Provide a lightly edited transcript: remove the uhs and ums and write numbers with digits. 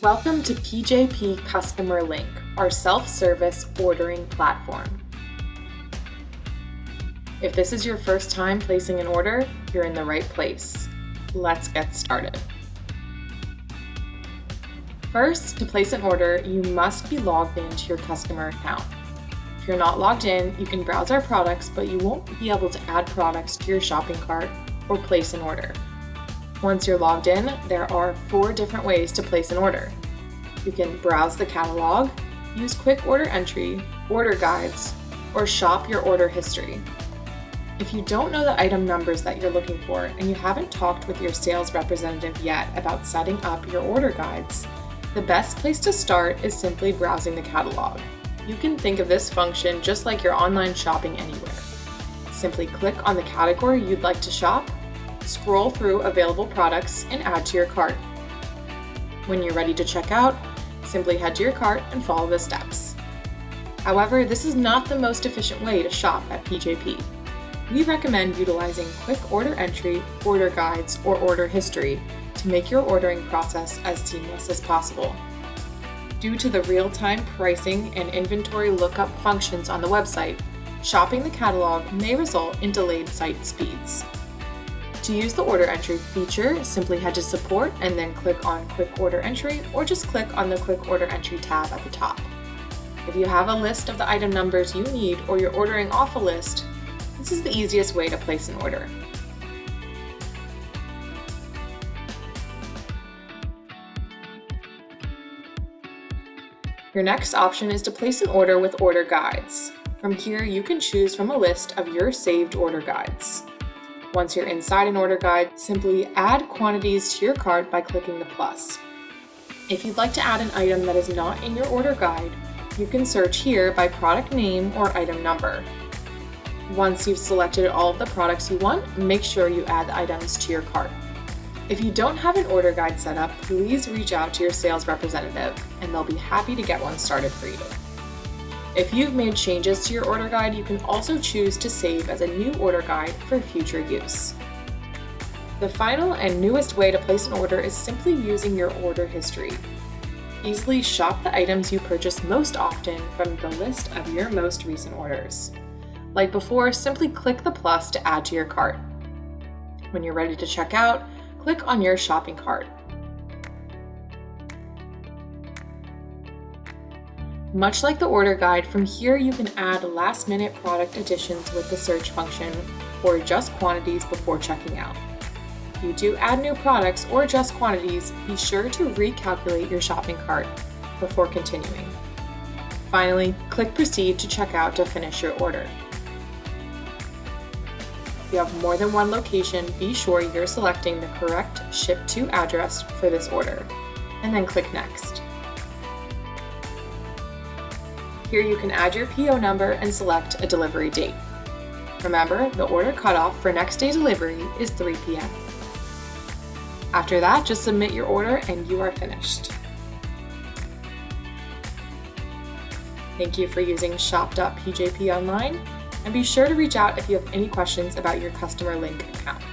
Welcome to PJP Customer Link, our self-service ordering platform. If this is your first time placing an order, you're in the right place. Let's get started. First, to place an order, you must be logged into your customer account. If you're not logged in, you can browse our products, but you won't be able to add products to your shopping cart or place an order. Once you're logged in, there are 4 different ways to place an order. You can browse the catalog, use quick order entry, order guides, or shop your order history. If you don't know the item numbers that you're looking for and you haven't talked with your sales representative yet about setting up your order guides, the best place to start is simply browsing the catalog. You can think of this function just like your online shopping anywhere. Simply click on the category you'd like to shop, scroll through available products, and add to your cart. When you're ready to check out, simply head to your cart and follow the steps. However, this is not the most efficient way to shop at PJP. We recommend utilizing quick order entry, order guides, or order history to make your ordering process as seamless as possible. Due to the real-time pricing and inventory lookup functions on the website, shopping the catalog may result in delayed site speeds. To use the order entry feature, simply head to support and then click on quick order entry, or just click on the quick order entry tab at the top. If you have a list of the item numbers you need or you're ordering off a list, this is the easiest way to place an order. Your next option is to place an order with order guides. From here, you can choose from a list of your saved order guides. Once you're inside an order guide, simply add quantities to your cart by clicking the plus. If you'd like to add an item that is not in your order guide, you can search here by product name or item number. Once you've selected all of the products you want, make sure you add the items to your cart. If you don't have an order guide set up, please reach out to your sales representative and they'll be happy to get one started for you. If you've made changes to your order guide, you can also choose to save as a new order guide for future use. The final and newest way to place an order is simply using your order history. Easily shop the items you purchase most often from the list of your most recent orders. Like before, simply click the plus to add to your cart. When you're ready to check out, click on your shopping cart. Much like the order guide, from here you can add last-minute product additions with the search function or adjust quantities before checking out. If you do add new products or adjust quantities, be sure to recalculate your shopping cart before continuing. Finally, click Proceed to check out to finish your order. If you have more than one location, be sure you're selecting the correct Ship To address for this order, and then click Next. Here you can add your PO number and select a delivery date. Remember, the order cutoff for next day delivery is 3 p.m. After that, just submit your order and you are finished. Thank you for using shop.pjp online, and be sure to reach out if you have any questions about your Customer Link account.